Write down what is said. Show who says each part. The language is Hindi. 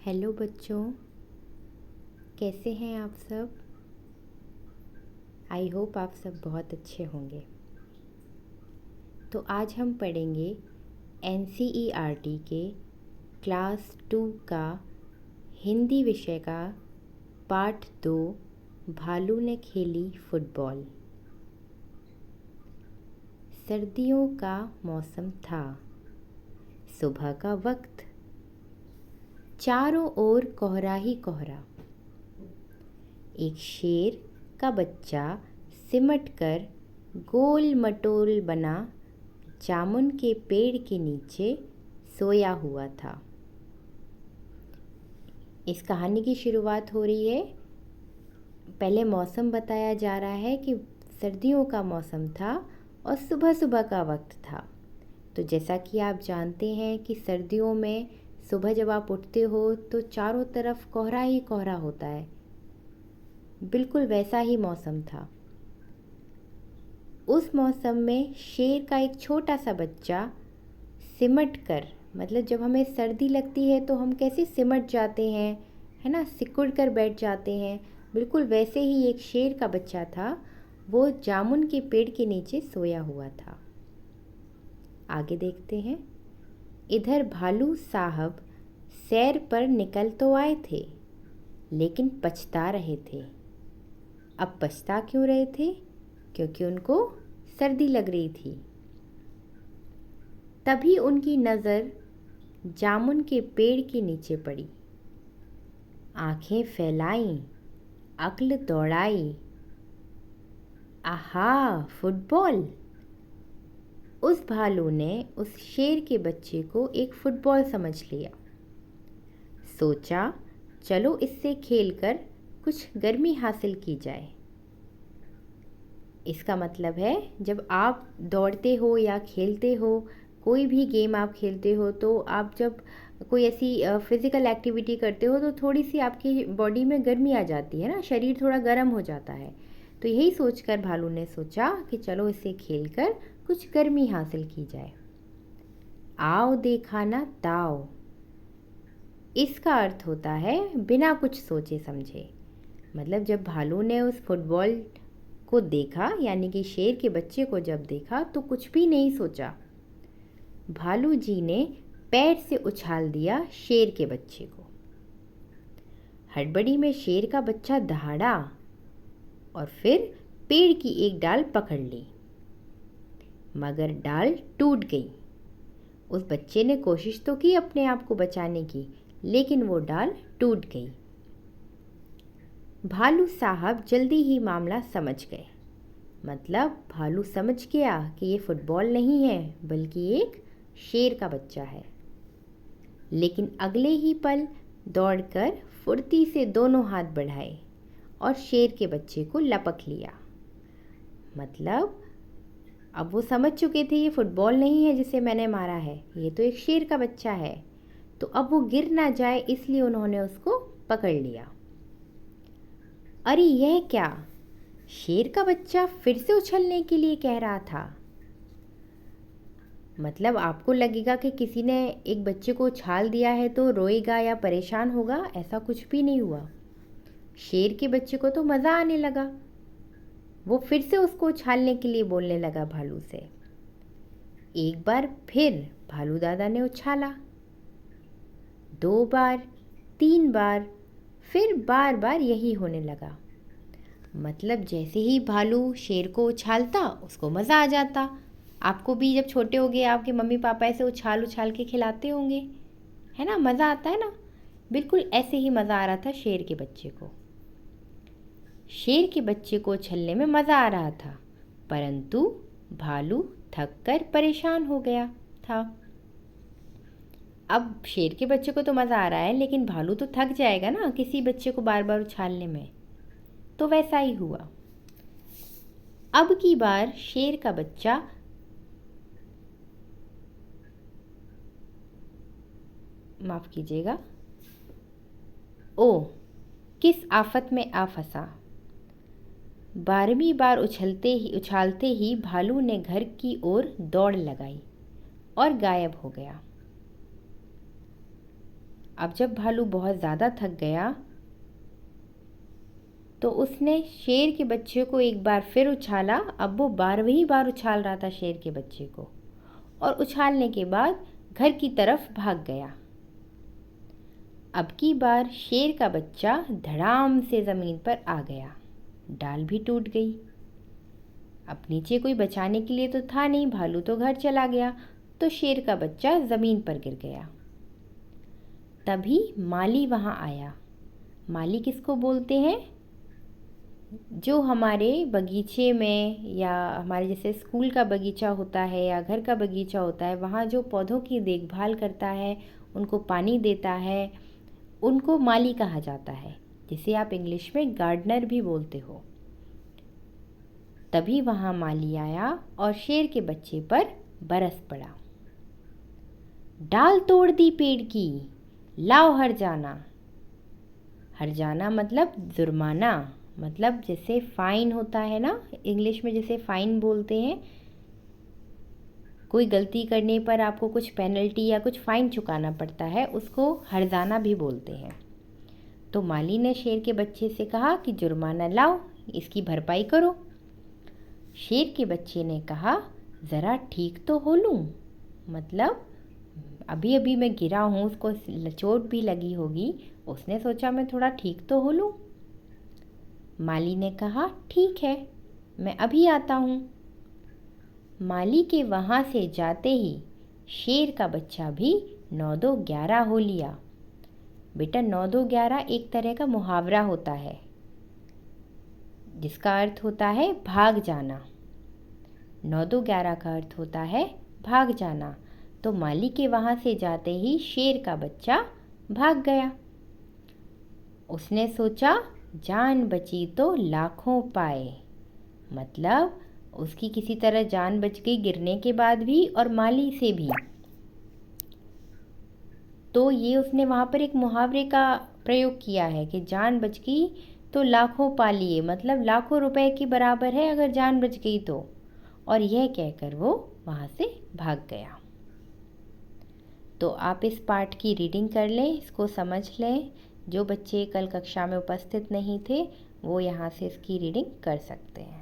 Speaker 1: हेलो बच्चों, कैसे हैं आप सब। आई होप आप सब बहुत अच्छे होंगे। तो आज हम पढ़ेंगे एनसीईआरटी के क्लास 2 का हिंदी विषय का पाठ 2 भालू ने खेली फुटबॉल। सर्दियों का मौसम था। सुबह का वक्त। चारों ओर कोहरा ही कोहरा। एक शेर का बच्चा सिमट कर गोल मटोल बना जामुन के पेड़ के नीचे सोया हुआ था। इस कहानी की शुरुआत हो रही है। पहले मौसम बताया जा रहा है कि सर्दियों का मौसम था और सुबह सुबह का वक्त था। तो जैसा कि आप जानते हैं कि सर्दियों में सुबह जब आप उठते हो तो चारों तरफ कोहरा ही कोहरा होता है। बिल्कुल वैसा ही मौसम था। उस मौसम में शेर का एक छोटा सा बच्चा सिमट कर, मतलब जब हमें सर्दी लगती है तो हम कैसे सिमट जाते हैं, है ना, सिकुड़ कर बैठ जाते हैं। बिल्कुल वैसे ही एक शेर का बच्चा था। वो जामुन के पेड़ के नीचे सोया हुआ था। आगे देखते हैं। इधर भालू साहब सैर पर निकल तो आए थे, लेकिन पछता रहे थे। अब पछता क्यों रहे थे? क्योंकि उनको सर्दी लग रही थी। तभी उनकी नज़र जामुन के पेड़ के नीचे पड़ी। आंखें फैलाई, अक्ल दौड़ाई। आहा, फुटबॉल! उस भालू ने उस शेर के बच्चे को एक फुटबॉल समझ लिया। सोचा, चलो इससे खेलकर कुछ गर्मी हासिल की जाए। इसका मतलब है जब आप दौड़ते हो या खेलते हो, कोई भी गेम आप खेलते हो, तो आप जब कोई ऐसी फिज़िकल एक्टिविटी करते हो तो थोड़ी सी आपकी बॉडी में गर्मी आ जाती है ना, शरीर थोड़ा गर्म हो जाता है। तो यही सोचकर भालू ने सोचा कि चलो इसे खेलकर कुछ गर्मी हासिल की जाए। आओ देखा ना दाव, इसका अर्थ होता है बिना कुछ सोचे समझे। मतलब जब भालू ने उस फुटबॉल को देखा, यानी कि शेर के बच्चे को जब देखा, तो कुछ भी नहीं सोचा। भालू जी ने पैर से उछाल दिया शेर के बच्चे को। हड़बड़ी में शेर का बच्चा दहाड़ा और फिर पेड़ की एक डाल पकड़ ली, मगर डाल टूट गई। उस बच्चे ने कोशिश तो की अपने आप को बचाने की, लेकिन वो डाल टूट गई। भालू साहब जल्दी ही मामला समझ गए। मतलब भालू समझ गया कि ये फुटबॉल नहीं है, बल्कि एक शेर का बच्चा है। लेकिन अगले ही पल दौड़कर फुर्ती से दोनों हाथ बढ़ाए और शेर के बच्चे को लपक लिया। मतलब अब वो समझ चुके थे ये फुटबॉल नहीं है जिसे मैंने मारा है, ये तो एक शेर का बच्चा है। तो अब वो गिर ना जाए इसलिए उन्होंने उसको पकड़ लिया। अरे यह क्या! शेर का बच्चा फिर से उछलने के लिए कह रहा था। मतलब आपको लगेगा कि किसी ने एक बच्चे को उछाल दिया है तो रोएगा या परेशान होगा, ऐसा कुछ भी नहीं हुआ। शेर के बच्चे को तो मज़ा आने लगा। वो फिर से उसको उछालने के लिए बोलने लगा भालू से। एक बार फिर भालू दादा ने उछाला, 2 बार, 3 बार, फिर बार बार यही होने लगा। मतलब जैसे ही भालू शेर को उछालता उसको मज़ा आ जाता। आपको भी जब छोटे होगे आपके मम्मी पापा ऐसे उछाल उछाल के खिलाते होंगे, है ना, मज़ा आता है ना। बिल्कुल ऐसे ही मज़ा आ रहा था शेर के बच्चे को। शेर के बच्चे को उछलने में मज़ा आ रहा था, परंतु भालू थक कर परेशान हो गया था। अब शेर के बच्चे को तो मज़ा आ रहा है, लेकिन भालू तो थक जाएगा ना किसी बच्चे को बार बार उछालने में। तो वैसा ही हुआ। अब की बार शेर का बच्चा माफ़ कीजिएगा, ओ किस आफत में आ फंसा। 12वीं बार उछालते ही भालू ने घर की ओर दौड़ लगाई और गायब हो गया। अब जब भालू बहुत ज़्यादा थक गया तो उसने शेर के बच्चे को एक बार फिर उछाला। अब वो 12वीं बार उछाल रहा था शेर के बच्चे को, और उछालने के बाद घर की तरफ भाग गया। अब की बार शेर का बच्चा धड़ाम से ज़मीन पर आ गया, डाल भी टूट गई। अब नीचे कोई बचाने के लिए तो था नहीं, भालू तो घर चला गया, तो शेर का बच्चा ज़मीन पर गिर गया। तभी माली वहाँ आया। माली किसको बोलते हैं? जो हमारे बगीचे में, या हमारे जैसे स्कूल का बगीचा होता है या घर का बगीचा होता है, वहाँ जो पौधों की देखभाल करता है, उनको पानी देता है, उनको माली कहा जाता है, जिसे आप इंग्लिश में गार्डनर भी बोलते हो। तभी वहाँ माली आया और शेर के बच्चे पर बरस पड़ा। डाल तोड़ दी पेड़ की, लाओ हरजाना। हरजाना मतलब जुर्माना, मतलब जैसे फ़ाइन होता है ना, इंग्लिश में जैसे फ़ाइन बोलते हैं। कोई गलती करने पर आपको कुछ पेनल्टी या कुछ फ़ाइन चुकाना पड़ता है, उसको हरजाना भी बोलते हैं। तो माली ने शेर के बच्चे से कहा कि जुर्माना लाओ, इसकी भरपाई करो। शेर के बच्चे ने कहा, ज़रा ठीक तो हो लूँ, मतलब अभी अभी मैं गिरा हूँ, उसको चोट भी लगी होगी, उसने सोचा मैं थोड़ा ठीक तो हो लूँ। माली ने कहा, ठीक है, मैं अभी आता हूँ। माली के वहाँ से जाते ही शेर का बच्चा भी 9-2-11 हो लिया। बेटा 9-2-11 एक तरह का मुहावरा होता है, जिसका अर्थ होता है भाग जाना। 9-2-11 का अर्थ होता है भाग जाना। तो माली के वहाँ से जाते ही शेर का बच्चा भाग गया। उसने सोचा जान बची तो लाखों पाए, मतलब उसकी किसी तरह जान बच गई गिरने के बाद भी, और माली से भी। तो ये उसने वहाँ पर एक मुहावरे का प्रयोग किया है कि जान बच गई तो लाखों पा लिए, मतलब लाखों रुपए के बराबर है अगर जान बच गई तो। और यह कहकर वो वहाँ से भाग गया। तो आप इस पाठ की रीडिंग कर लें, इसको समझ लें। जो बच्चे कल कक्षा में उपस्थित नहीं थे वो यहाँ से इसकी रीडिंग कर सकते हैं।